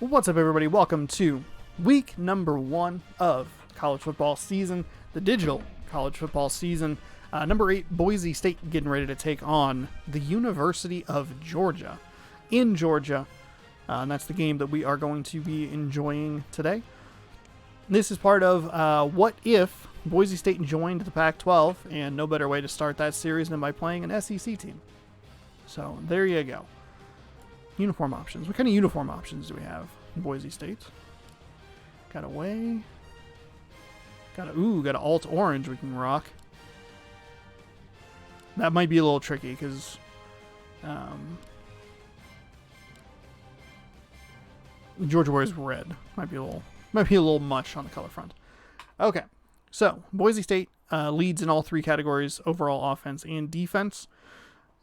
What's up, everybody? Welcome to week number 1 of college football season, the digital college football season. Number 8, Boise State getting ready to take on the University of Georgia in Georgia. And that's the game that we are going to be enjoying today. This is part of what if Boise State joined the Pac-12, and no better way to start that series than by playing an SEC team. So there you go. Uniform options. What kind of uniform options do we have in Boise State? Got away. Got an alt orange we can rock. That might be a little tricky because Georgia wears red. Might be a little much on the color front. Okay, so Boise State leads in all 3 categories: overall offense and defense.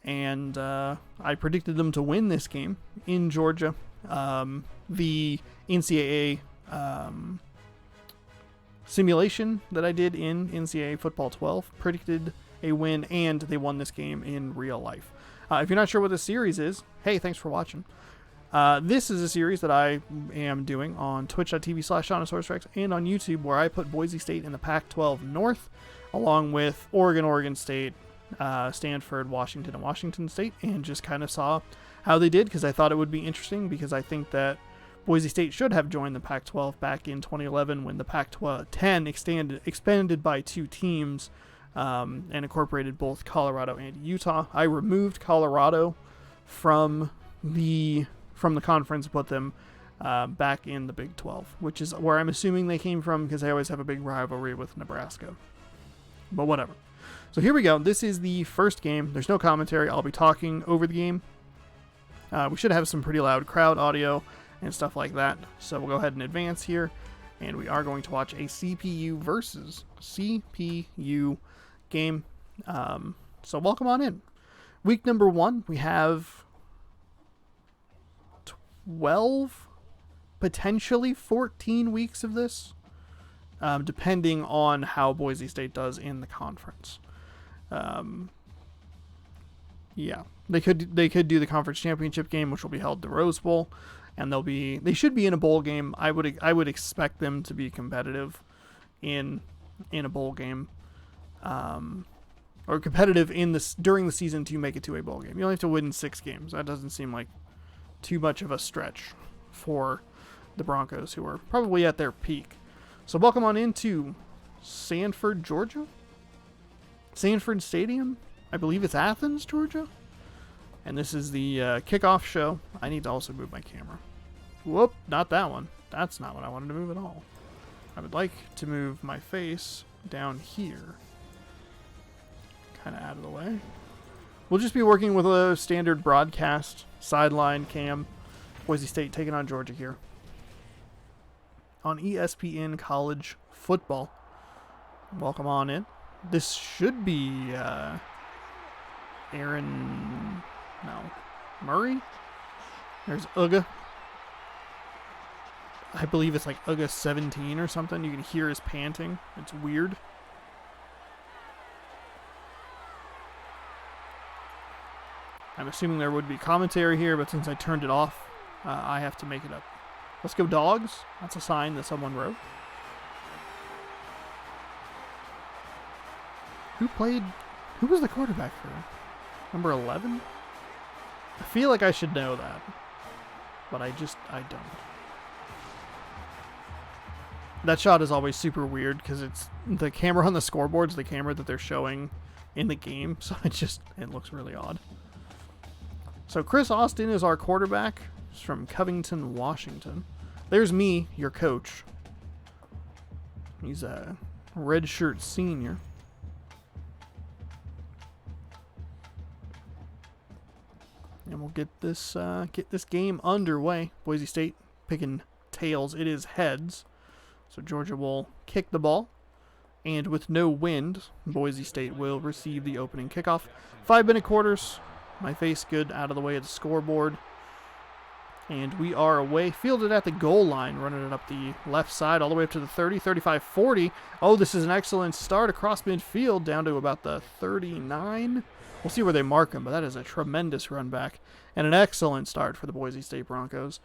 And I predicted them to win this game in Georgia. The NCAA simulation that I did in NCAA Football 12 predicted a win, and they won this game in real life. If you're not sure what this series is, hey, thanks for watching. This is a series that I am doing on twitch.tv/ShaunaSourceRex and on YouTube, where I put Boise State in the Pac-12 North, along with Oregon State, Stanford, Washington, and Washington State, and just kind of saw how they did, because I thought it would be interesting, because I think that Boise State should have joined the Pac-12 back in 2011 when the Pac-10 expanded by 2 teams and incorporated both Colorado and Utah. I removed Colorado from the conference, put them back in the Big 12, which is where I'm assuming they came from, because they always have a big rivalry with Nebraska. But whatever. So here we go. This is the first game. There's no commentary. I'll be talking over the game. We should have some pretty loud crowd audio and stuff like that. So we'll go ahead and advance here. And we are going to watch a CPU versus CPU game. So welcome on in. Week number 1, we have 12, potentially 14 weeks of this, depending on how Boise State does in the conference. Yeah, they could do the conference championship game, which will be held at the Rose Bowl, and they should be in a bowl game. I would expect them to be competitive in a bowl game, or competitive during the season to make it to a bowl game. You only have to win 6 games. That doesn't seem like too much of a stretch for the Broncos, who are probably at their peak. So welcome on into Sanford, Georgia. Sanford Stadium. I believe it's Athens, Georgia. And this is the kickoff show. I need to also move my camera. Whoop, not that one. That's not what I wanted to move at all. I would like to move my face down here. Kind of out of the way. We'll just be working with a standard broadcast sideline cam. Boise State taking on Georgia here on ESPN College Football. Welcome on in. This should be Murray. There's Uga. I believe it's like Uga 17 or something. You can hear his panting. It's weird. I'm assuming there would be commentary here, but since I turned it off, I have to make it up. Let's go Dogs. That's a sign that someone wrote. Who was the quarterback for number 11? I feel like I should know that, but I don't. That shot is always super weird because it's the camera on the scoreboard's the camera that they're showing in the game, so it looks really odd. So Chris Austin is our quarterback. He's from Covington, Washington. There's me, your coach. He's a redshirt senior. And we'll get this game underway. Boise State picking tails. It is heads. So Georgia will kick the ball. And with no wind, Boise State will receive the opening kickoff. 5-minute quarters. My face good out of the way of the scoreboard. And we are away, fielded at the goal line, running it up the left side all the way up to the 30, 35, 40. Oh, this is an excellent start across midfield down to about the 39. We'll see where they mark him, but that is a tremendous run back and an excellent start for the Boise State Broncos.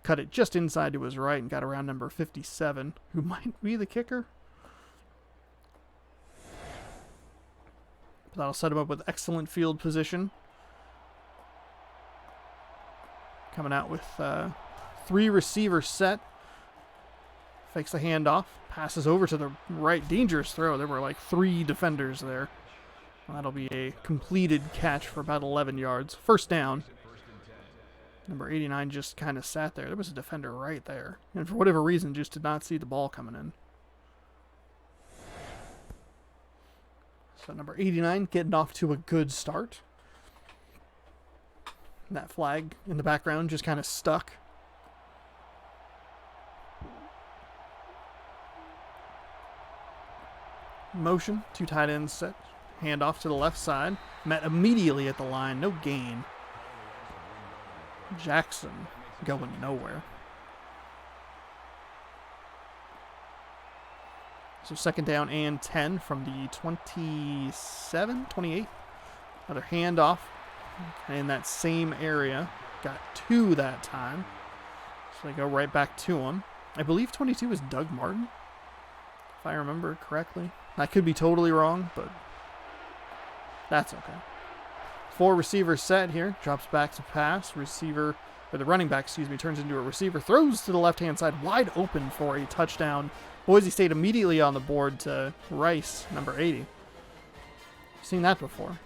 cut it just inside to his right and got around number 57, who might be the kicker. But that'll set him up with excellent field position. Coming out with 3 receiver set. Fakes the handoff. Passes over to the right. Dangerous throw. There were like 3 defenders there. That'll be a completed catch for about 11 yards. First down. Number 89 just kind of sat there. There was a defender right there. And for whatever reason, just did not see the ball coming in. So number 89 getting off to a good start. That flag in the background just kind of stuck. Motion, 2 tight ends set. Handoff to the left side. Met immediately at the line. No gain. Jackson going nowhere. So second down and 10 from the 27, 28. Another handoff in that same area. Got 2 that time. So they go right back to him. I believe 22 is Doug Martin, if I remember correctly. I could be totally wrong, but that's okay. 4 receivers set here. Drops back to pass. Receiver, or the running back, turns into a receiver. Throws to the left-hand side. Wide open for a touchdown. Boise State immediately on the board to Rice, number 80. Seen that before.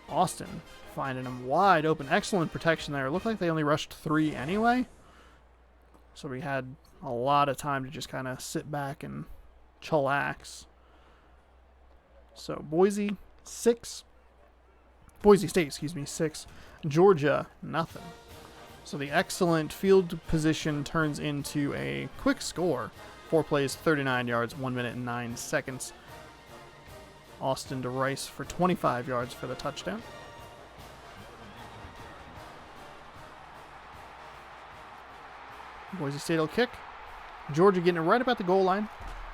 Austin finding him wide open. Excellent protection there. It looked like they only rushed 3 anyway. So we had a lot of time to just kind of sit back and chillax. So Boise State, 6. Georgia, nothing. So the excellent field position turns into a quick score. 4 plays, 39 yards, 1 minute and 9 seconds. Austin to Rice for 25 yards for the touchdown. Boise State will kick. Georgia getting it right about the goal line.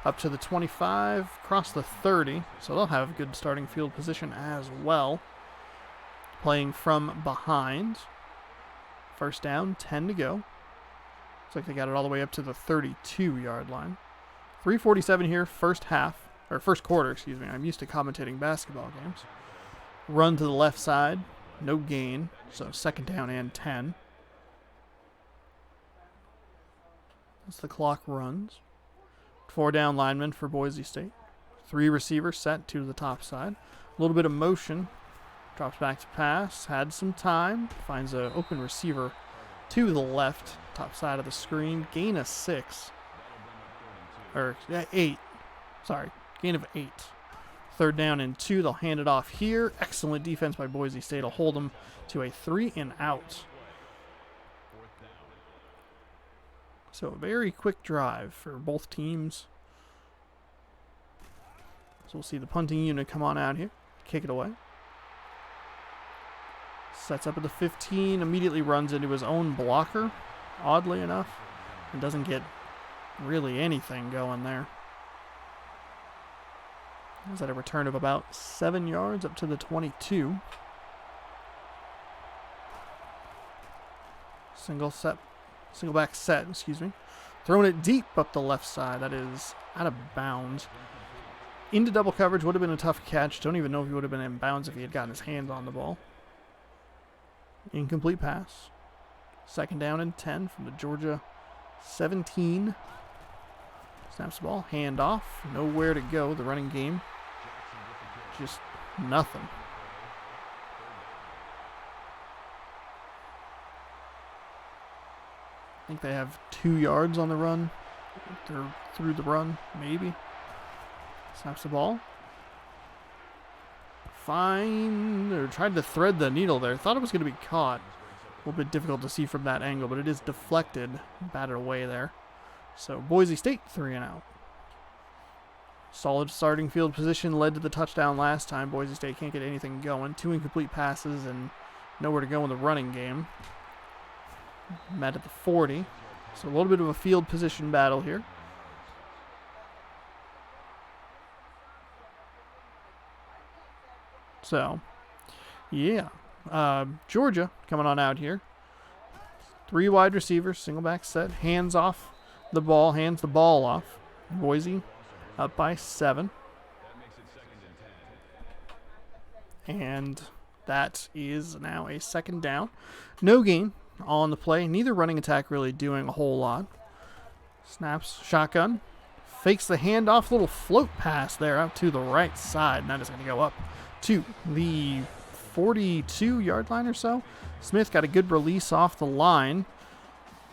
Up to the 25, across the 30. So they'll have good starting field position as well. Playing from behind. First down, 10 to go. Looks like they got it all the way up to the 32-yard line. 3:47 here, first quarter, I'm used to commentating basketball games. Run to the left side, no gain. So second down and 10. As the clock runs. 4 down linemen for Boise State. 3 receivers set, 2 to the top side. A little bit of motion. Drops back to pass. Had some time. Finds an open receiver to the left. Top side of the screen. Gain of 6. Or 8. Sorry. Gain of 8. Third down and 2. They'll hand it off here. Excellent defense by Boise State. Will hold them to a 3 and out. So a very quick drive for both teams. So we'll see the punting unit come on out here. Kick it away. Sets up at the 15. Immediately runs into his own blocker, oddly enough. And doesn't get really anything going there. Is that a return of about 7 yards up to the 22. Single back set, Throwing it deep up the left side. That is out of bounds. Into double coverage would have been a tough catch. Don't even know if he would have been in bounds if he had gotten his hands on the ball. Incomplete pass. Second down and 10 from the Georgia 17. Snaps the ball. Hand off. Nowhere to go. The running game. Just nothing. I think they have 2 yards on the run. They're through the run, maybe. Snaps the ball. Fine. Or tried to thread the needle there. Thought it was going to be caught. A little bit difficult to see from that angle, but it is deflected. Batted away there. So Boise State 3 and out. Solid starting field position led to the touchdown last time. Boise State can't get anything going. 2 incomplete passes and nowhere to go in the running game. Met at the 40. So a little bit of a field position battle here. So, yeah. Georgia coming on out here. 3 wide receivers, single back set, hands the ball off. Boise up by 7. And that is now a 2nd down. No gain on the play. Neither running attack really doing a whole lot. Snaps, shotgun, fakes the handoff, little float pass there out to the right side. And that is going to go up to the 42-yard line or so. Smith got a good release off the line.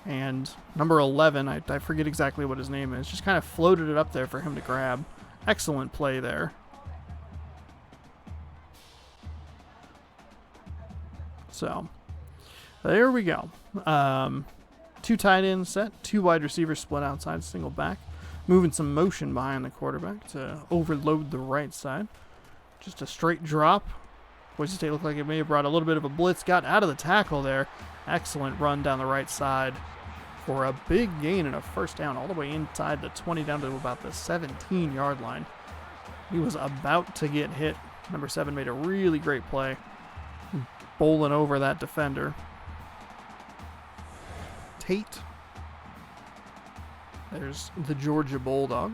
And number 11, I forget exactly what his name is, just kind of floated it up there for him to grab. Excellent play there. So, there we go. 2 tight ends set, 2 wide receivers split outside, single back. Moving some motion behind the quarterback to overload the right side. Just a straight drop. Boise State looked like it may have brought a little bit of a blitz. Got out of the tackle there. Excellent run down the right side for a big gain and a 1st down all the way inside the 20 down to about the 17-yard line. He was about to get hit. Number 7 made a really great play, bowling over that defender. Tate. There's the Georgia Bulldog.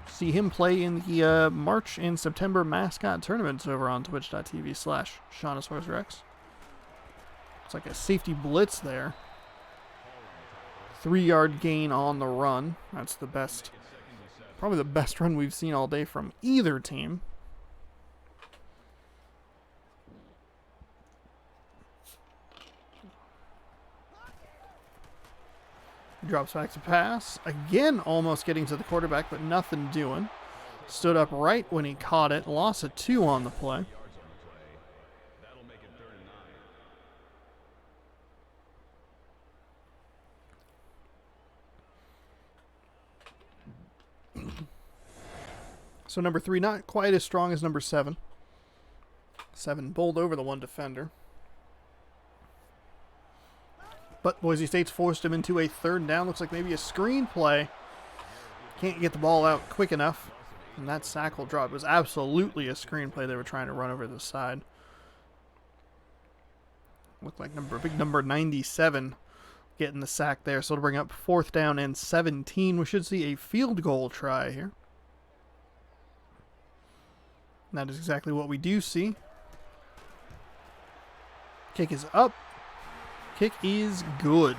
See him play in the March and September mascot tournaments over on twitch.tv/ShaunosaurusRex. It's like a safety blitz there. 3-yard gain on the run. That's the best, probably the best run we've seen all day from either team. Drops back to pass. Again, almost getting to the quarterback, but nothing doing. Stood up right when he caught it. Loss of 2 on the play. So number 3, not quite as strong as number 7. 7 bowled over the 1 defender. But Boise State's forced him into a 3rd down. Looks like maybe a screen play. Can't get the ball out quick enough. And that sack will drop. It was absolutely a screen play they were trying to run over the side. Looked like big number 97 getting the sack there. So it'll bring up 4th down and 17. We should see a field goal try here. And that is exactly what we do see. Kick is up. Kick is good.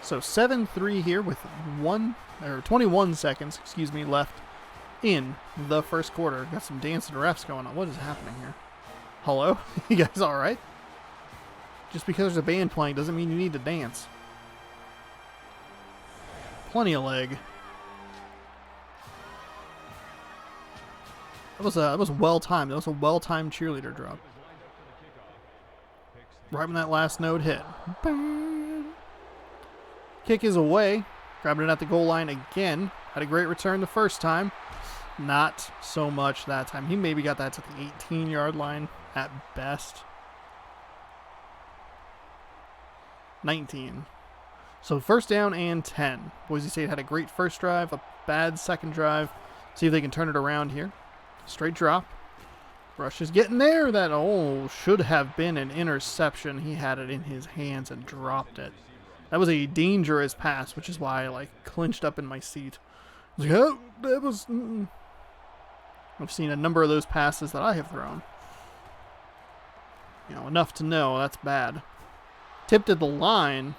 So 7-3 here with 21 seconds, left in the 1st quarter. Got some dancing refs going on. What is happening here? Hello? You guys all right? Just because there's a band playing doesn't mean you need to dance. Plenty of leg. That was well timed. That was a well timed cheerleader drop. Right when that last note hit. Bang. Kick is away. Grabbing it at the goal line again. Had a great return the first time. Not so much that time. He maybe got that to the 18-yard line at best. 19. So 1st down and 10. Boise State had a great first drive, a bad 2nd drive. See if they can turn it around here. Straight drop. Rush is getting there. That should have been an interception. He had it in his hands and dropped it. That was a dangerous pass, which is why I clinched up in my seat. I was like, oh, that was. I've seen a number of those passes that I have thrown. Enough to know that's bad. Tipped at the line.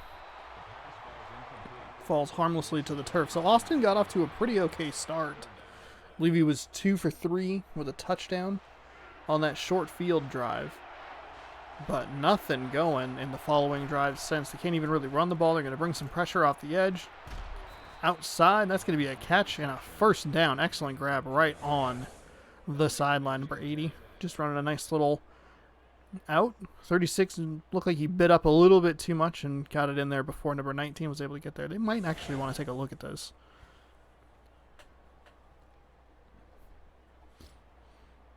Falls harmlessly to the turf. So Austin got off to a pretty okay start. I believe he was 2 for 3 with a touchdown on that short field drive. But nothing going in the following drive since. They can't even really run the ball. They're going to bring some pressure off the edge. Outside, that's going to be a catch and a 1st down. Excellent grab right on the sideline. Number 80 just running a nice little out. 36 looked like he bit up a little bit too much and got it in there before number 19 was able to get there. They might actually want to take a look at this.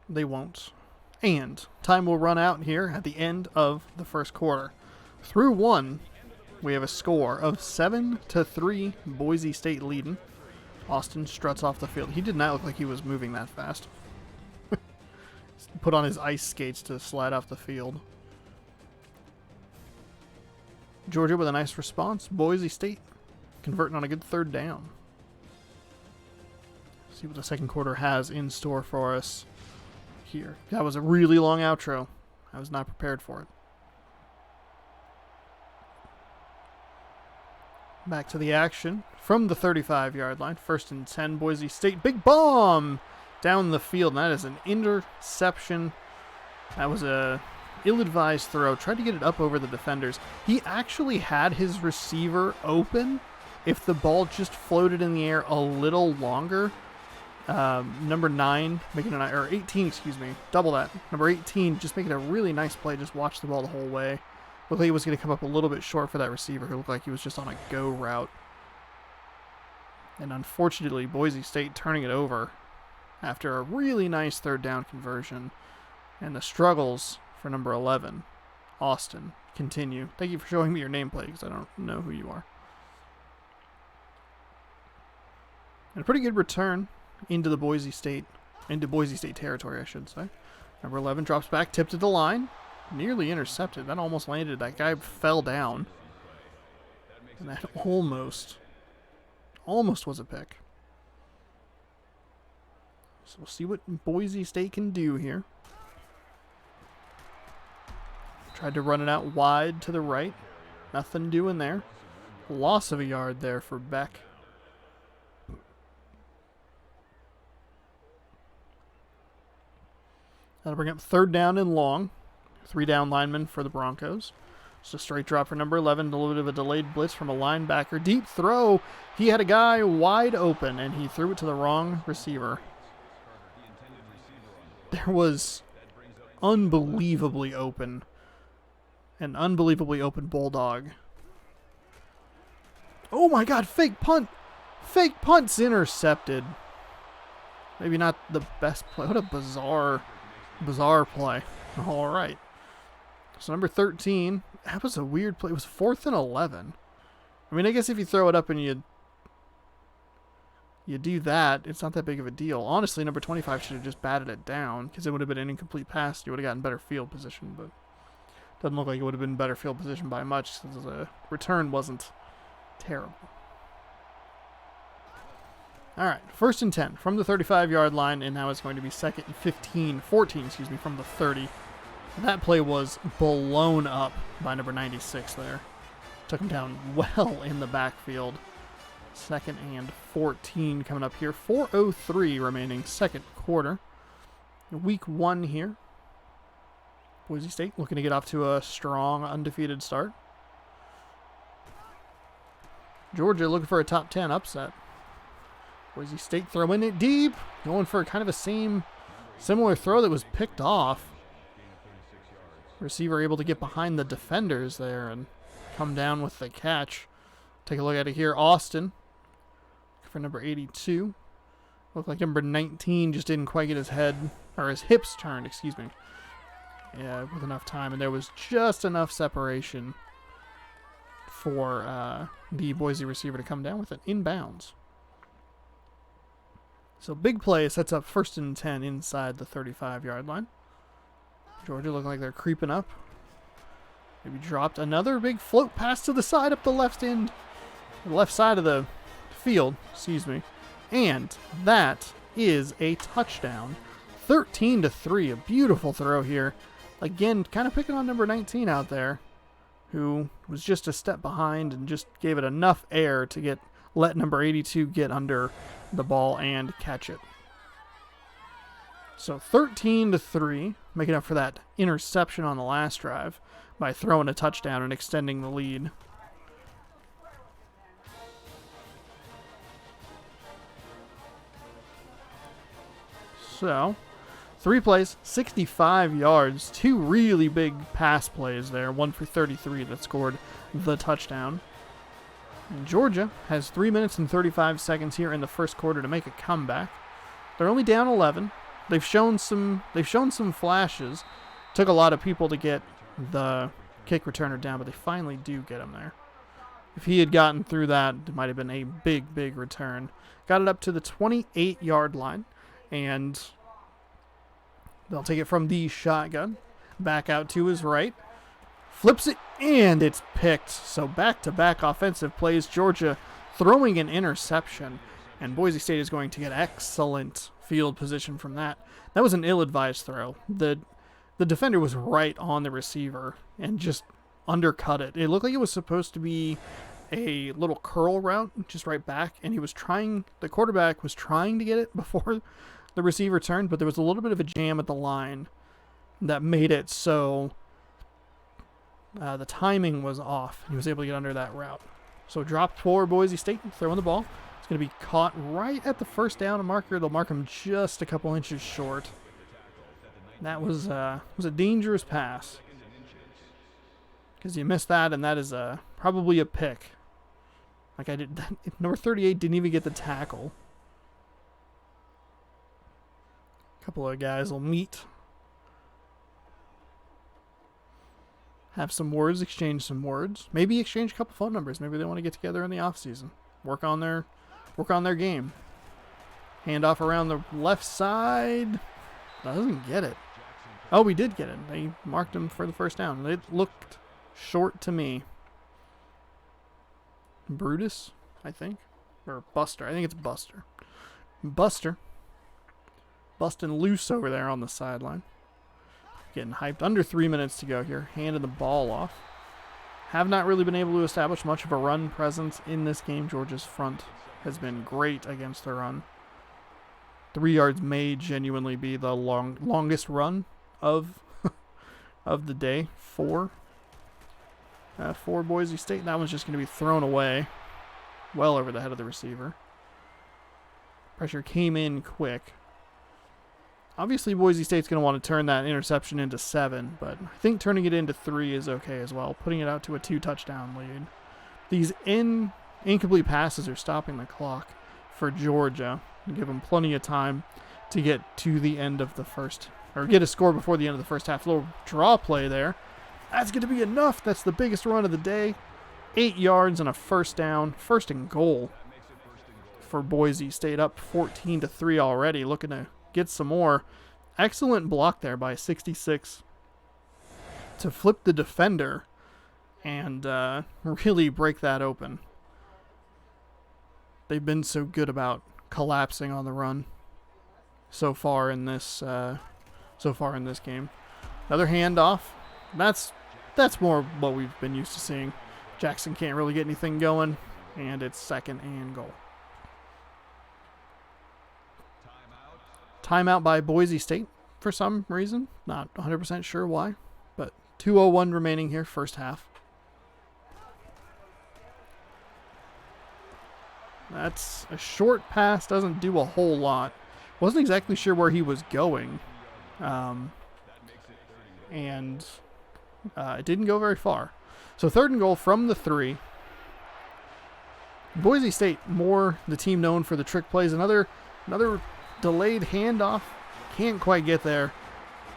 They won't. And time will run out here at the end of the 1st quarter. Through 1, we have a score of 7-3, Boise State leading. Austin struts off the field. He did not look like he was moving that fast. Put on his ice skates to slide off the field. Georgia with a nice response. Boise State converting on a good third down. See what the second quarter has in store for us here. That was a really long outro. I was not prepared for it. Back to the action from the 35-yard line. 1st and 10, Boise State. Big bomb down the field. And that is an interception. That was a ill-advised throw. Tried to get it up over the defenders. He actually had his receiver open if the ball just floated in the air a little longer. Number 9, making or 18, excuse me, double that. Number 18, just making a really nice play. Just watch the ball the whole way. Looked like he was going to come up a little bit short for that receiver who looked like he was just on a go route. And unfortunately, Boise State turning it over after a really nice third down conversion. And the struggles for number 11, Austin, continue. Thank you for showing me your nameplate because I don't know who you are. And a pretty good return into Boise State territory, I should say. Number 11 drops back, tipped to the line. Nearly intercepted. That almost landed. That guy fell down. And that almost was a pick. So we'll see what Boise State can do here. Tried to run it out wide to the right. Nothing doing there. Loss of a yard there for Beck. That'll bring up 3rd down and long. 3 down linemen for the Broncos. Just a straight drop for number 11. A little bit of a delayed blitz from a linebacker. Deep throw. He had a guy wide open, and he threw it to the wrong receiver. There was unbelievably open. An unbelievably open Bulldog. Oh my God, fake punt. Fake punt's intercepted. Maybe not the best play. What a bizarre play. All right. So number 13, that was a weird play. It was 4th and 11. I mean, I guess if you throw it up and you do that, it's not that big of a deal. Honestly, number 25 should have just batted it down because it would have been an incomplete pass. You would have gotten better field position, but doesn't look like it would have been better field position by much since the return wasn't terrible. All right, 1st and 10 from the 35-yard line, and now it's going to be 2nd and 14, from the 30. That play was blown up by number 96 there. Took him down well in the backfield. 2nd and 14 coming up here. 4:03 remaining, second quarter. Week 1 here. Boise State looking to get off to a strong, undefeated start. Georgia looking for a top 10 upset. Boise State throwing it deep. Going for kind of a similar throw that was picked off. Receiver able to get behind the defenders there and come down with the catch. Take a look at it here. Austin for number 82. Looked like number 19 just didn't quite get his hips turned, Yeah, with enough time. And there was just enough separation for the Boise receiver to come down with it inbounds. So big play sets up 1st and 10 inside the 35-yard line. Georgia looking like they're creeping up. Maybe dropped another big float pass to the side up the left side of the field, And that is a touchdown. 13-3, a beautiful throw here. Again, kind of picking on number 19 out there, who was just a step behind and just gave it enough air to let number 82 get under the ball and catch it. So 13-3, making up for that interception on the last drive by throwing a touchdown and extending the lead. So, 3 plays, 65 yards, 2 really big pass plays there, 1 for 33 that scored the touchdown. And Georgia has 3 minutes and 35 seconds here in the first quarter to make a comeback. They're only down 11. They've shown some flashes. Took a lot of people to get the kick returner down, but they finally do get him there. If he had gotten through that, it might have been a big, big return. Got it up to the 28-yard line, and they'll take it from the shotgun. Back out to his right. Flips it, and it's picked. So back-to-back offensive plays. Georgia throwing an interception, and Boise State is going to get excellent field position from that. That was an ill-advised throw. The defender was right on the receiver and just undercut it. It looked like it was supposed to be a little curl route, just right back, and the quarterback was trying to get it before the receiver turned, but there was a little bit of a jam at the line that made it so the timing was off. He was able to get under that route. So dropped for Boise State, throwing the ball. It's going to be caught right at the first down marker. They'll mark him just a couple inches short. That was a dangerous pass, because you missed that, and that is probably a pick. Like I did, number 38 didn't even get the tackle. A couple of guys will meet, have some words, exchange some words, maybe exchange a couple phone numbers. Maybe they want to get together in the off season, work on their game. Hand off around the left side. Doesn't get it. Oh, we did get it. They marked him for the first down. It looked short to me. Brutus, I think. Or Buster. I think it's Buster. Buster. Busting loose over there on the sideline. Getting hyped. Under 3 minutes to go here. Handing the ball off. Have not really been able to establish much of a run presence in this game. Georgia's front has been great against the run. 3 yards may genuinely be the longest run of the day for Boise State. That one's just going to be thrown away well over the head of the receiver. Pressure came in quick. Obviously, Boise State's going to want to turn that interception into 7, but I think turning it into 3 is okay as well, putting it out to a 2-touchdown lead. These incomplete passes are stopping the clock for Georgia and give them plenty of time to get to the end of the first, or get a score before the end of the first half. A little draw play there. That's going to be enough. That's the biggest run of the day. 8 yards and a first down. First and goal for Boise State, up 14-3 already. Looking to get some more. Excellent block there by 66 to flip the defender and really break that open. They've been so good about collapsing on the run so far in this game. Another handoff. That's more what we've been used to seeing. Jackson can't really get anything going, and it's second and goal. Timeout by Boise State for some reason. Not 100% sure why, but 2:01 remaining here, first half. That's a short pass, doesn't do a whole lot. Wasn't exactly sure where he was going. And it didn't go very far. So third and goal from the 3. Boise State, more the team known for the trick plays. Another delayed handoff. Can't quite get there.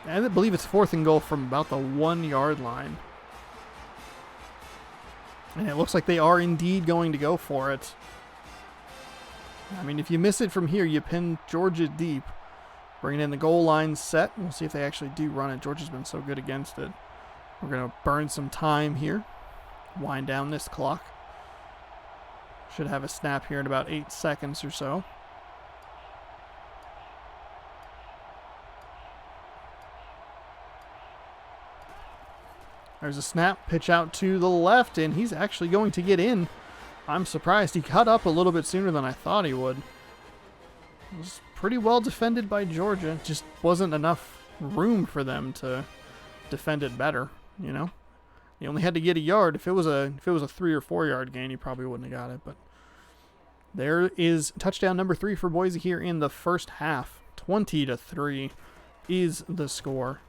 And I believe it's fourth and goal from about the 1-yard line. And it looks like they are indeed going to go for it. I mean, if you miss it from here, you pin Georgia deep. Bringing in the goal line set. We'll see if they actually do run it. Georgia's been so good against it. We're going to burn some time here. Wind down this clock. Should have a snap here in about 8 seconds or so. There's a snap, pitch out to the left, and he's actually going to get in. I'm surprised. He cut up a little bit sooner than I thought he would. It was pretty well defended by Georgia. Just wasn't enough room for them to defend it better, you know. He only had to get a yard. If it was a 3 or 4 yard gain, he probably wouldn't have got it. But there is touchdown number 3 for Boise here in the first half. 20-3 is the score.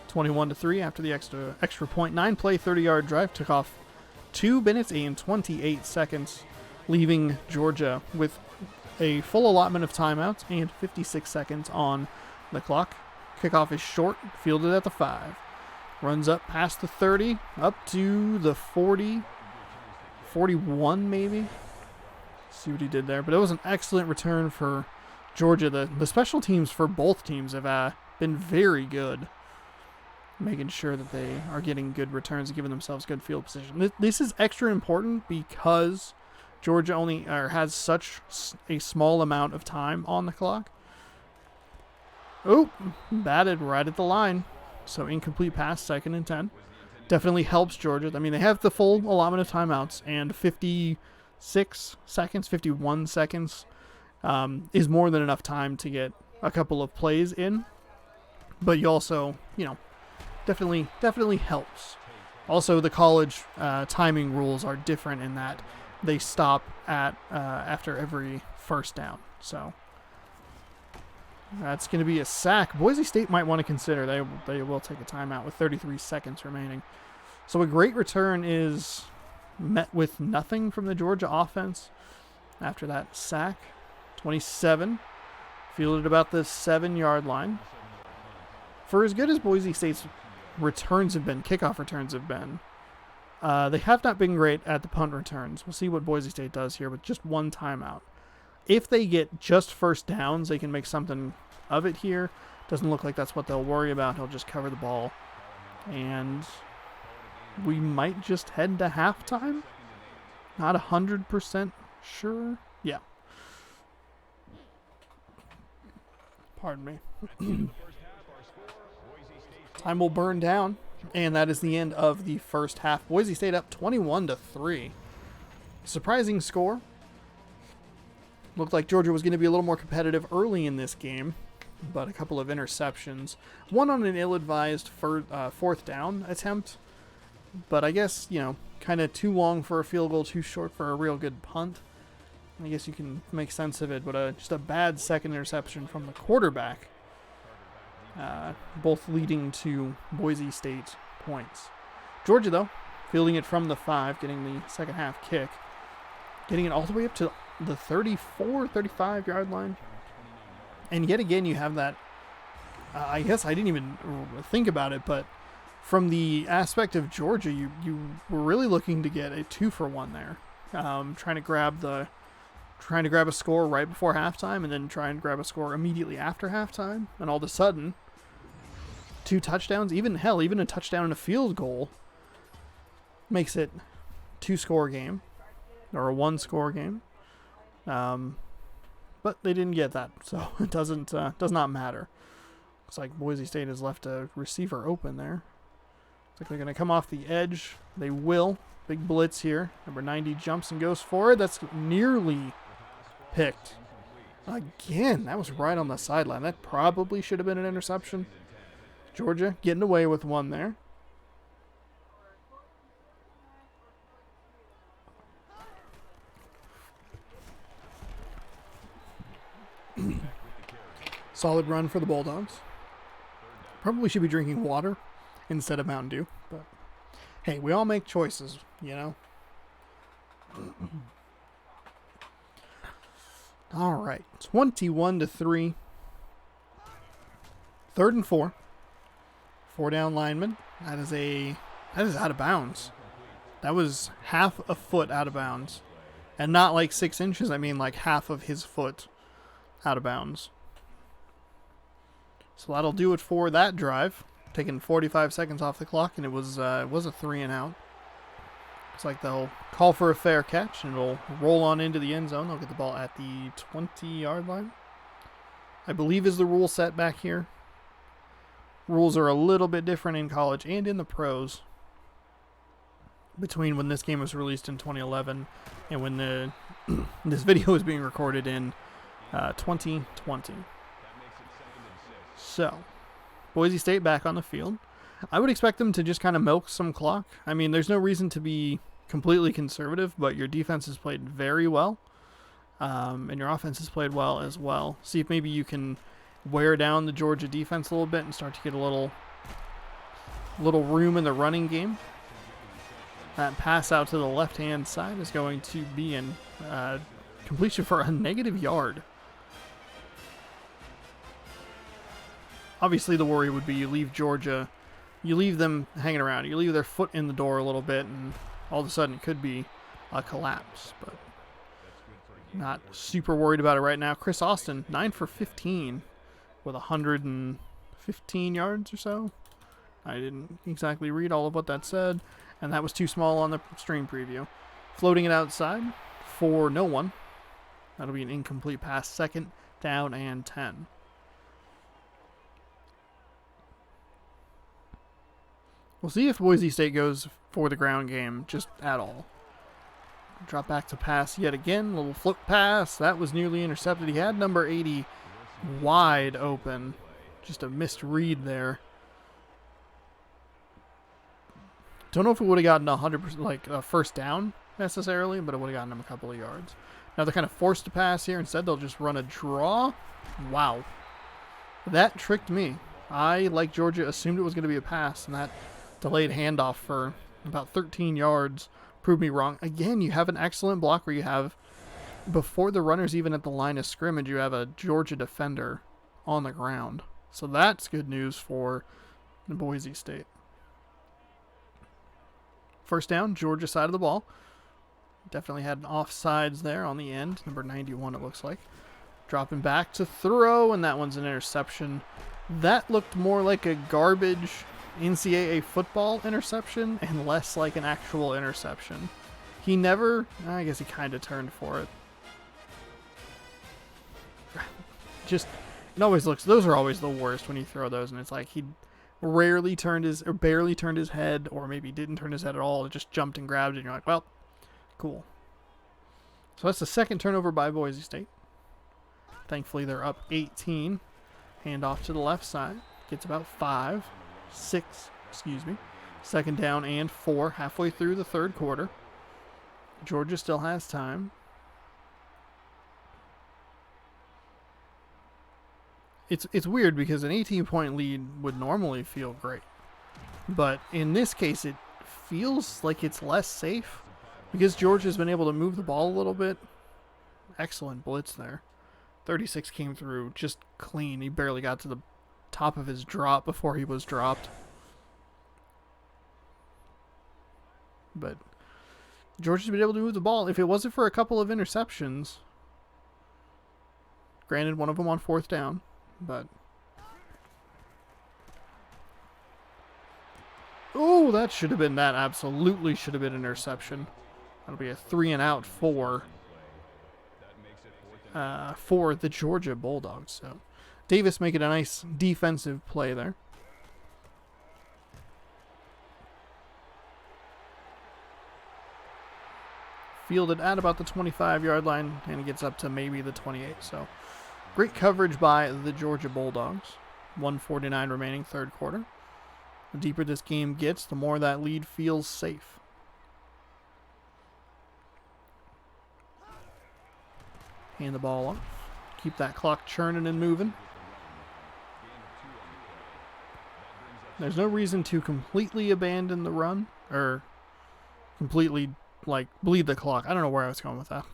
21-3 after the extra point. 9-play, 30-yard drive. Took off 2 minutes and 28 seconds, leaving Georgia with a full allotment of timeouts and 56 seconds on the clock. Kickoff is short, fielded at the 5. Runs up past the 30, up to the 40, 41 maybe. See what he did there. But it was an excellent return for Georgia. The special teams for both teams have been very good. making sure that they are getting good returns and giving themselves good field position. This is extra important because Georgia only has such a small amount of time on the clock. Oh, batted right at the line. So incomplete pass, 2nd and 10. Definitely helps Georgia. I mean, they have the full allotment of timeouts, and 56 seconds, 51 seconds is more than enough time to get a couple of plays in. But you also, definitely helps. Also, the college timing rules are different in that they stop at after every first down. So that's going to be a sack. Boise State might want to consider. They will take a timeout with 33 seconds remaining. So a great return is met with nothing from the Georgia offense after that sack. 27. Fielded about the 7-yard line. For as good as Boise State's returns have been, kickoff returns have been, they have not been great at the punt returns. We'll see what Boise State does here with just one timeout. If they get just first downs, they can make something of it here. Doesn't look like that's what they'll worry about. He'll just cover the ball. And we might just head to halftime. Not 100% sure. Yeah. Pardon me. Time will burn down. And that is the end of the first half. Boise State up 21-3. Surprising score. Looked like Georgia was going to be a little more competitive early in this game, but a couple of interceptions. One on an ill-advised fourth down attempt, but I guess, kind of too long for a field goal, too short for a real good punt. I guess you can make sense of it, but just a bad second interception from the quarterback, both leading to Boise State points. Georgia, though, fielding it from the 5, getting the second half kick, getting it all the way up to the 34, 35-yard line. And yet again, you have that, I guess I didn't even think about it, but from the aspect of Georgia, you were really looking to get a 2-for-1 there. Trying to grab a score right before halftime and then try and grab a score immediately after halftime. And all of a sudden, 2 touchdowns, even a touchdown and a field goal makes it 2-score game or a 1-score game. But they didn't get that, so it does not matter. Looks like Boise State has left a receiver open there. Looks like they're going to come off the edge. They will. Big blitz here. Number 90 jumps and goes for it. That's nearly picked. Again, that was right on the sideline. That probably should have been an interception. Georgia getting away with one there. Solid run for the Bulldogs. Probably should be drinking water instead of Mountain Dew, but hey, we all make choices, All right, 21-3. 3rd and 4. 4-down lineman. That is out of bounds. That was half a foot out of bounds, and not like 6 inches. I mean, like half of his foot out of bounds. So that'll do it for that drive. Taking 45 seconds off the clock, and it was a 3-and-out. Looks like they'll call for a fair catch, and it'll roll on into the end zone. They'll get the ball at the 20-yard line, I believe is the rule set back here. Rules are a little bit different in college and in the pros between when this game was released in 2011 and when this video is being recorded in 2020. So, Boise State back on the field. I would expect them to just kind of milk some clock. I mean, there's no reason to be completely conservative, but your defense has played very well, and your offense has played well as well. See if maybe you can wear down the Georgia defense a little bit and start to get a little room in the running game. That pass out to the left-hand side is going to be in completion for a negative yard. Obviously, the worry would be you leave them hanging around. You leave their foot in the door a little bit, and all of a sudden it could be a collapse. But not super worried about it right now. Chris Austin, 9 for 15 with 115 yards or so. I didn't exactly read all of what that said, and that was too small on the stream preview. Floating it outside for no one. That'll be an incomplete pass. 2nd down and 10. We'll see if Boise State goes for the ground game just at all. Drop back to pass yet again. Little float pass. That was nearly intercepted. He had number 80 wide open. Just a missed read there. Don't know if it would have gotten 100%, like a first down necessarily, but it would have gotten him a couple of yards. Now they're kind of forced to pass here. Instead, they'll just run a draw. Wow. That tricked me. I, like Georgia, assumed it was going to be a pass, and that delayed handoff for about 13 yards proved me wrong. Again, you have an excellent block where you have, before the runner's even at the line of scrimmage, you have a Georgia defender on the ground. So that's good news for Boise State. First down, Georgia side of the ball. Definitely had an offsides there on the end. Number 91, it looks like. Dropping back to throw, and that one's an interception. That looked more like a garbage NCAA football interception and less like an actual interception. He never, I guess he kind of turned for it. Just, it always looks, those are always the worst when you throw those, and it's like he rarely turned his, or barely turned his head, or maybe didn't turn his head at all. It just jumped and grabbed it, and you're like, well, cool. So that's the 2nd turnover by Boise State. Thankfully, they're up 18. Hand off to the left side. Gets about 6, 2nd down and 4, halfway through the 3rd quarter. Georgia still has time. It's weird because an 18-point lead would normally feel great. But in this case, it feels like it's less safe because Georgia's been able to move the ball a little bit. Excellent blitz there. 36 came through just clean. He barely got to the top of his drop before he was dropped. But Georgia's been able to move the ball. If it wasn't for a couple of interceptions, granted one of them on 4th down, but oh, that absolutely should have been an interception. That'll be a 3-and-out for the Georgia Bulldogs. So Davis making a nice defensive play there. Fielded at about the 25-yard line, and it gets up to maybe the 28. So great coverage by the Georgia Bulldogs. 1:49 remaining, 3rd quarter. The deeper this game gets, the more that lead feels safe. Hand the ball off. Keep that clock churning and moving. There's no reason to completely abandon the run or completely bleed the clock. I don't know where I was going with that.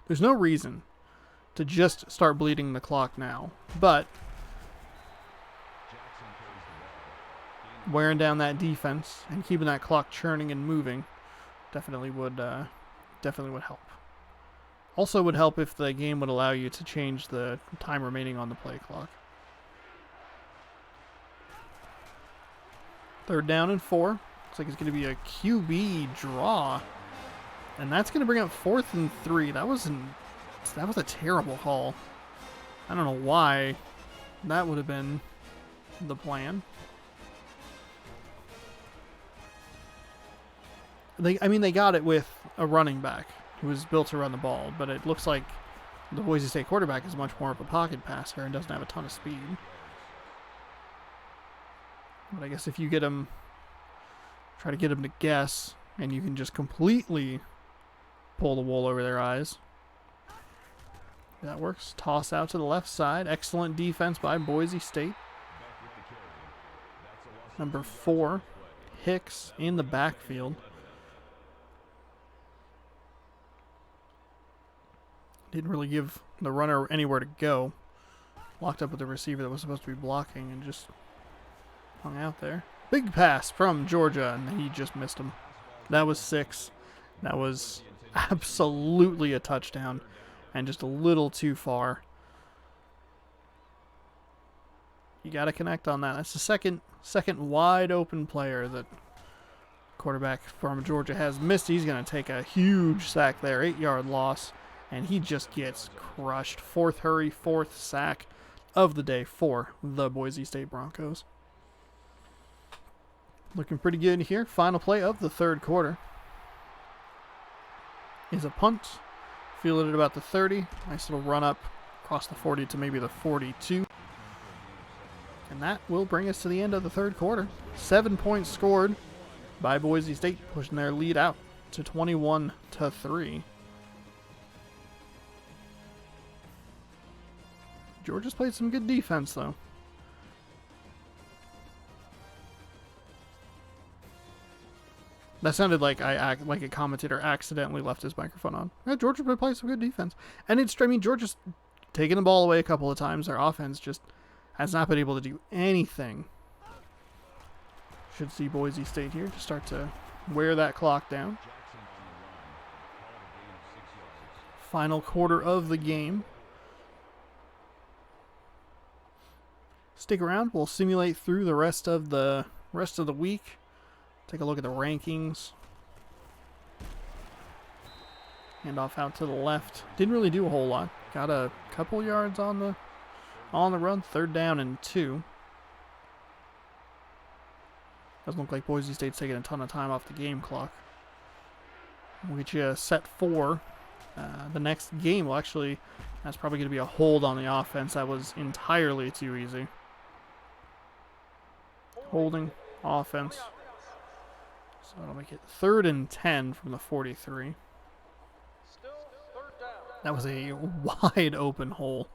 There's no reason to just start bleeding the clock now, but wearing down that defense and keeping that clock churning and moving definitely would help. Also would help if the game would allow you to change the time remaining on the play clock. 3rd down and 4. Looks like it's going to be a QB draw. And that's going to bring up 4th and 3. That was a terrible call. I don't know why that would have been the plan. They got it with a running back who was built to run the ball, but it looks like the Boise State quarterback is much more of a pocket passer and doesn't have a ton of speed. But I guess if you try to get him to guess, and you can just completely pull the wool over their eyes. That works. Toss out to the left side. Excellent defense by Boise State. Number 4, Hicks in the backfield. Didn't really give the runner anywhere to go. Locked up with the receiver that was supposed to be blocking and just hung out there. Big pass from Georgia, and he just missed him. That was 6. That was absolutely a touchdown and just a little too far. You got to connect on that. That's the second wide open player that quarterback from Georgia has missed. He's going to take a huge sack there, 8-yard loss, and he just gets crushed. Fourth hurry, fourth sack of the day for the Boise State Broncos. Looking pretty good here. Final play of the third quarter is a punt. Fielded at about the 30. Nice little run up across the 40 to maybe the 42. And that will bring us to the end of the third quarter. 7 points scored by Boise State, pushing their lead out to 21-3. Georgia's played some good defense, though. That sounded like like a commentator accidentally left his microphone on. Yeah, Georgia's been playing some good defense. And Georgia's taking the ball away a couple of times. Their offense just has not been able to do anything. Should see Boise State here to start to wear that clock down. Final quarter of the game. Stick around. We'll simulate through the rest of the week. Take a look at the rankings. Hand off out to the left. Didn't really do a whole lot. Got a couple yards on the run. 3rd down and 2. Doesn't look like Boise State's taking a ton of time off the game clock. We'll get you set for the next game. Well, actually, that's probably going to be a hold on the offense. That was entirely too easy. Holding offense. So that'll make it 3rd and 10 from the 43. That was a wide open hole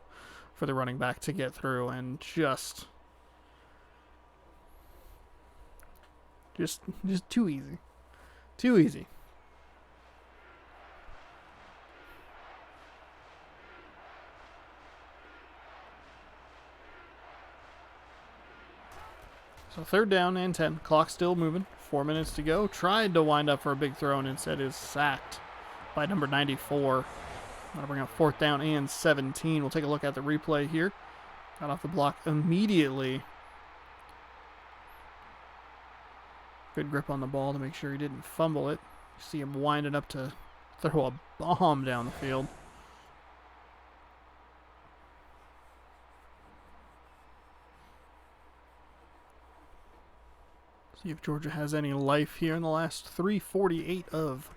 for the running back to get through, and just too easy. Too easy. So 3rd down and 10. Clock still moving. 4 minutes to go. Tried to wind up for a big throw and instead is sacked by number 94. That'll bring up 4th down and 17. We'll take a look at the replay here. Got off the block immediately. Good grip on the ball to make sure he didn't fumble it. You see him winding up to throw a bomb down the field. See if Georgia has any life here in the last 3:48 of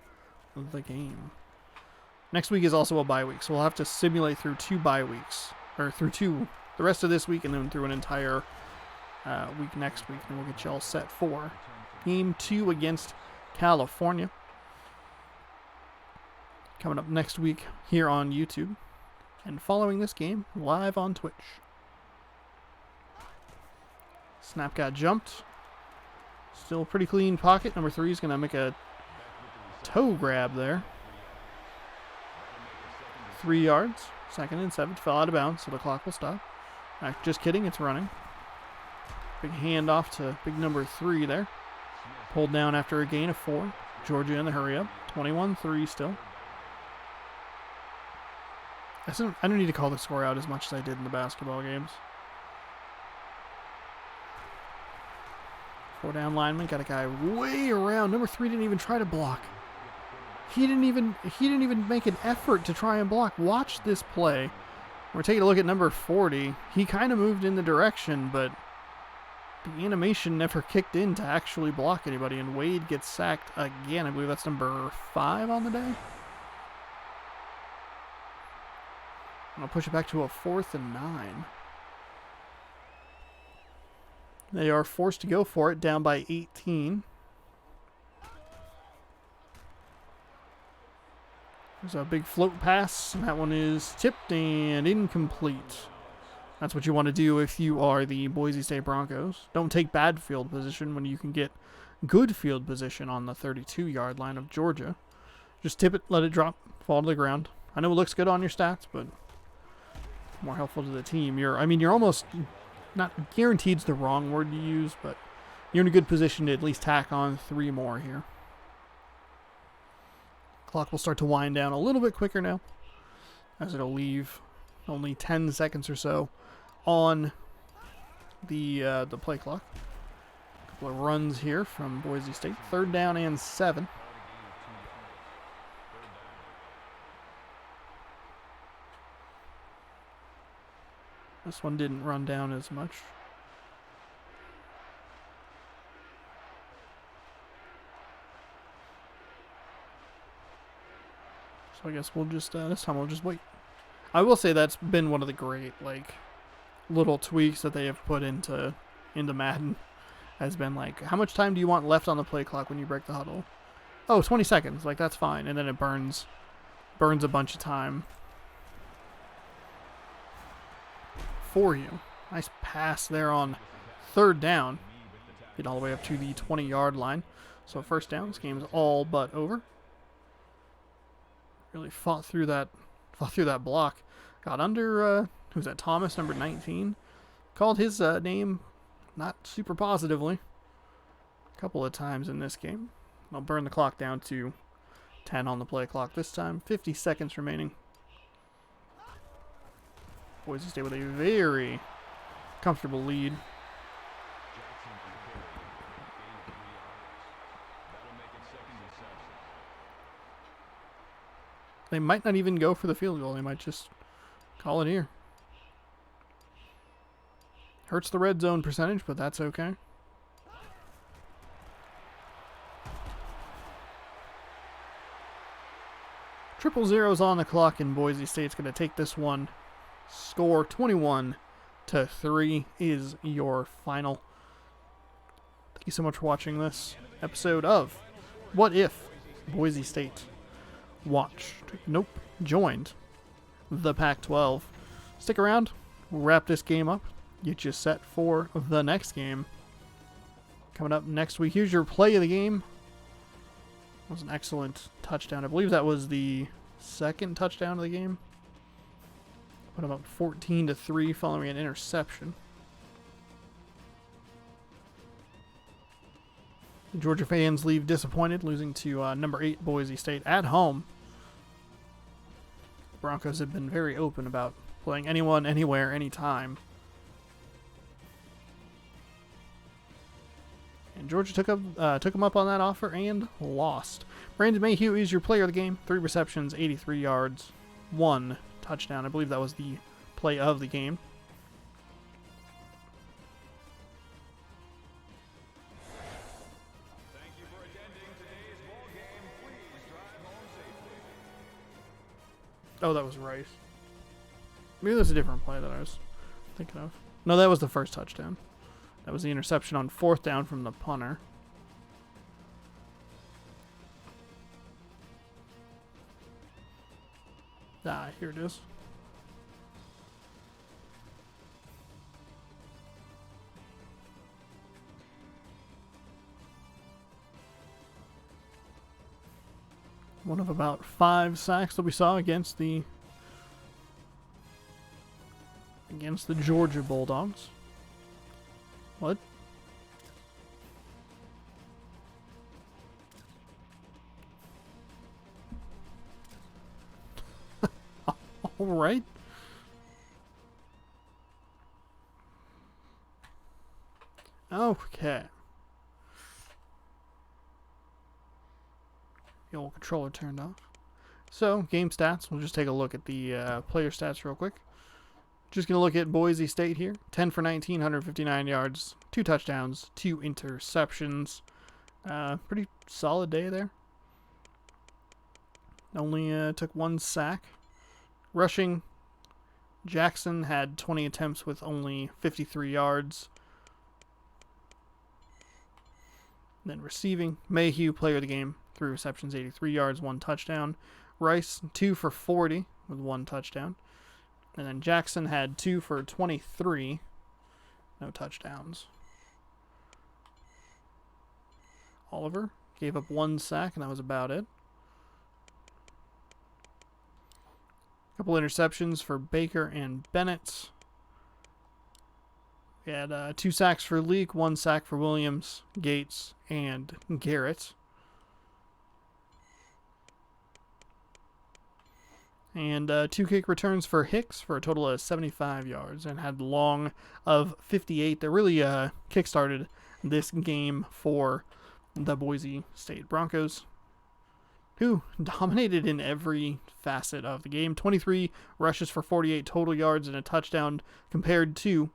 the game. Next week is also a bye week, so we'll have to simulate through 2 bye weeks, or through the rest of this week, and then through an entire week next week, and we'll get you all set for Game 2 against California. Coming up next week here on YouTube, and following this game live on Twitch. Snap got jumped. Still pretty clean pocket. Number 3 is going to make a toe grab there. 3 yards. 2nd and 7. Fell out of bounds, so the clock will stop. Just kidding. It's running. Big handoff to big number 3 there. Pulled down after a gain of 4. Georgia in the hurry up. 21-3 still. I don't need to call the score out as much as I did in the basketball games. 4 down lineman, got a guy way around. Number 3 didn't even try to block. He didn't even make an effort to try and block. Watch this play. We're taking a look at number 40. He kind of moved in the direction, but the animation never kicked in to actually block anybody, and Wade gets sacked again. I believe that's number 5 on the day. I'm going to push it back to a 4th and 9. They are forced to go for it, down by 18. There's a big float pass, and that one is tipped and incomplete. That's what you want to do if you are the Boise State Broncos. Don't take bad field position when you can get good field position on the 32-yard line of Georgia. Just tip it, let it drop, fall to the ground. I know it looks good on your stats, but more helpful to the team. You're almost... not guaranteed's the wrong word to use, but you're in a good position to at least tack on 3 more here. Clock will start to wind down a little bit quicker now, as it'll leave only 10 seconds or so on the play clock. A couple of runs here from Boise State. 3rd down and 7. This one didn't run down as much. So I guess we'll just, this time we'll just wait. I will say that's been one of the great, like, little tweaks that they have put into Madden. Has been like, how much time do you want left on the play clock when you break the huddle? Oh, 20 seconds. Like, that's fine. And then it burns a bunch of time for you. Nice pass there on 3rd down. Get all the way up to the 20-yard line. So 1st down. This game's all but over. Really fought through that block. Got under, who's that, Thomas, number 19. Called his name not super positively a couple of times in this game. I'll burn the clock down to 10 on the play clock this time. 50 seconds remaining. Boise State with a very comfortable lead. They might not even go for the field goal. They might just call it here. Hurts the red zone percentage, but that's okay. Triple zeros on the clock, and Boise State's going to take this one. Score 21-3 is your final. Thank you so much for watching this episode of What If Boise State joined the Pac-12. Stick around. We'll wrap this game up. Get you set for the next game. Coming up next week, here's your play of the game. That was an excellent touchdown. I believe that was the 2nd touchdown of the game. Put about 14-3 following an interception. Georgia fans leave disappointed, losing to number 8 Boise State at home. Broncos have been very open about playing anyone, anywhere, anytime. And Georgia took them up on that offer and lost. Brandon Mayhew is your player of the game. 3 receptions, 83 yards, 1 touchdown. I believe that was the play of the game. Thank you for attending today's ball game. Please drive home safely. Oh, that was Rice. Maybe that's a different play that I was thinking of. No, that was the first touchdown. That was the interception on 4th down from the punter. Ah, here it is. One of about 5 sacks that we saw against the Georgia Bulldogs. What? All right. Okay. The old controller turned off. So, game stats. We'll just take a look at the player stats real quick. Just going to look at Boise State here. 10 for 19, 159 yards, 2 touchdowns, 2 interceptions. Pretty solid day there. Only took 1 sack. Rushing, Jackson had 20 attempts with only 53 yards. Then receiving, Mayhew, player of the game, 3 receptions, 83 yards, 1 touchdown. Rice, 2 for 40 with 1 touchdown. And then Jackson had 2 for 23, no touchdowns. Oliver gave up 1 sack, and that was about it. A couple interceptions for Baker and Bennett. We had 2 sacks for Leak, 1 sack for Williams, Gates, and Garrett. And 2 kick returns for Hicks for a total of 75 yards and had long of 58. That really kickstarted this game for the Boise State Broncos, who dominated in every facet of the game. 23 rushes for 48 total yards and a touchdown compared to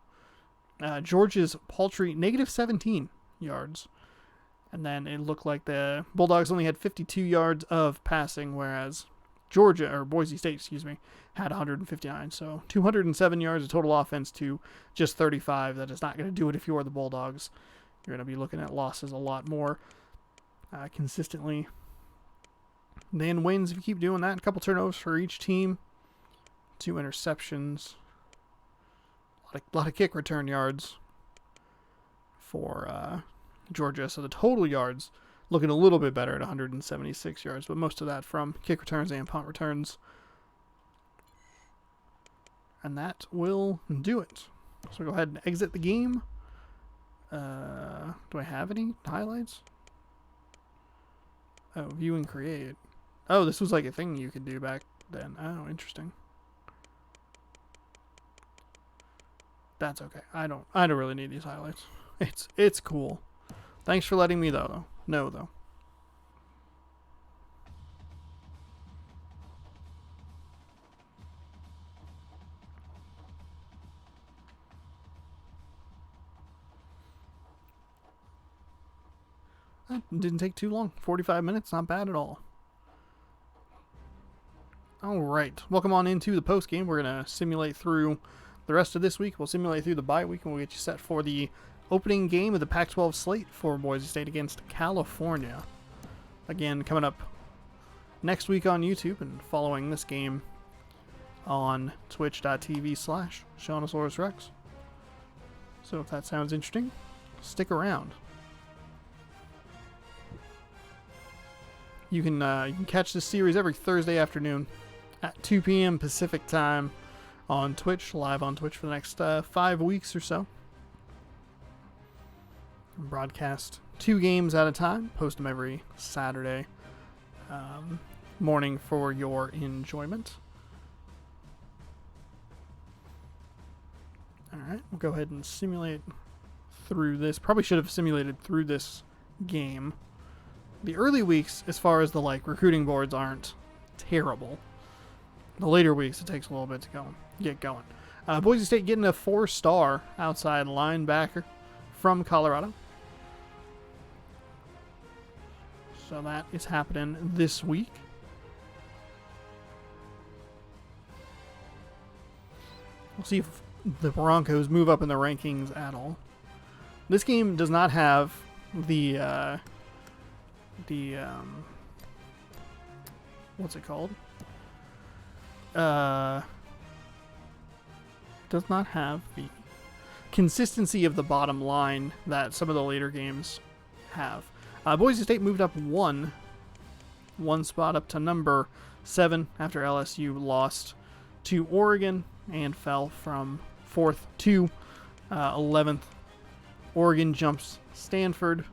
Georgia's paltry negative 17 yards. And then it looked like the Bulldogs only had 52 yards of passing, whereas Boise State, had 159. So 207 yards of total offense to just 35. That is not going to do it if you are the Bulldogs. You're going to be looking at losses a lot more consistently than wins if you keep doing that. A couple turnovers for each team. 2 interceptions. A lot of kick return yards for Georgia. So the total yards looking a little bit better at 176 yards, but most of that from kick returns and punt returns. And that will do it. So go ahead and exit the game. Do I have any highlights? Oh, view and create. Oh, this was like a thing you could do back then. Oh, interesting. That's okay. I don't really need these highlights. It's cool. Thanks for letting me know, though. That didn't take too long. 45 minutes, not bad at all. All right, welcome on into the post game. We're gonna simulate through the rest of this week. We'll simulate through the bye week, and we'll get you set for the opening game of the Pac-12 slate for Boise State against California. Again, coming up next week on YouTube, and following this game on twitch.tv/Shawnosaurus Rex. So if that sounds interesting, stick around. You can catch this series every Thursday afternoon at 2 p.m. Pacific time on Twitch, live on Twitch for the next 5 weeks or so. Broadcast 2 games at a time, post them every Saturday morning for your enjoyment. Alright, we'll go ahead and simulate through this. Probably should have simulated through this game. The early weeks, as far as the recruiting boards, aren't terrible. The later weeks, it takes a little bit to get going. Boise State getting a 4-star outside linebacker from Colorado. So that is happening this week. We'll see if the Broncos move up in the rankings at all. This game does not have the what's it called? Does not have the consistency of the bottom line that some of the later games have. Boise State moved up one spot up to number 7 after LSU lost to Oregon and fell from 4th to 11th. Oregon jumps Stanford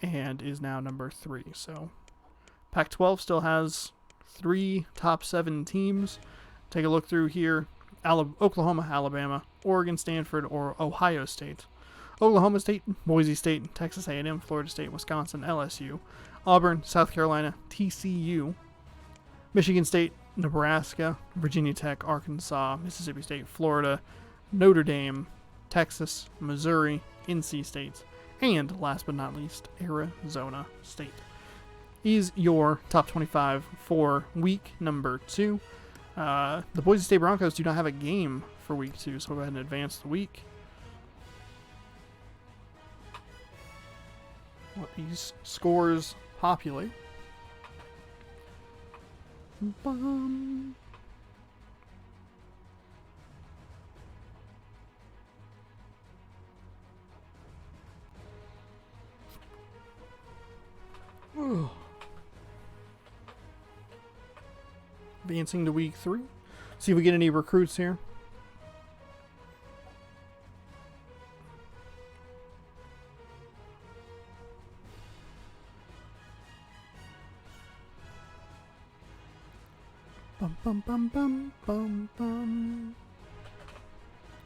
and is now number 3. So Pac-12 still has 3 top 7 teams. Take a look through here. Oklahoma, Alabama, Oregon, Stanford, or Ohio State. Oklahoma State, Boise State, Texas A&M, Florida State, Wisconsin, LSU, Auburn, South Carolina, TCU, Michigan State, Nebraska, Virginia Tech, Arkansas, Mississippi State, Florida, Notre Dame, Texas, Missouri, NC State, and last but not least, Arizona State. Is your top 25 for week number 2. The Boise State Broncos do not have a game for week 2, so we'll go ahead and advance the week. Let these scores populate. Bum. Advancing to week 3. See if we get any recruits here. Bum bum bum bum bum bum.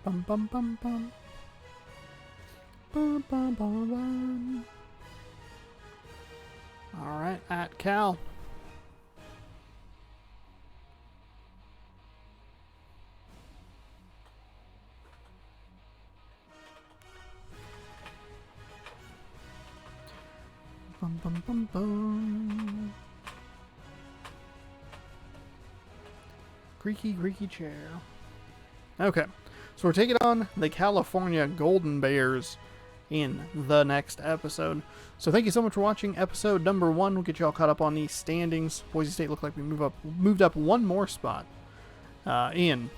Bum bum bum bum. Bum bum bum bum. All right, at Cal. Bum bum bum bum. Creaky chair. Okay, so we're taking on the California Golden Bears in the next episode. So thank you so much for watching episode number 1. We'll get you all caught up on the standings. Boise State looked like we moved up one more spot in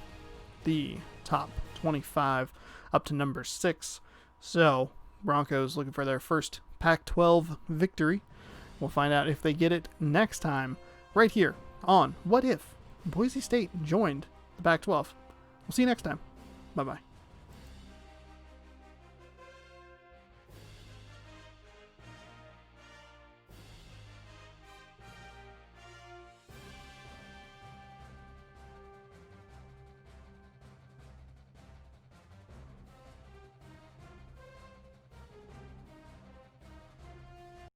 the top 25 up to number 6. So Broncos looking for their first Pac-12 victory. We'll find out if they get it next time right here on What If Boise State joined the Pac-12. We'll see you next time. Bye-bye.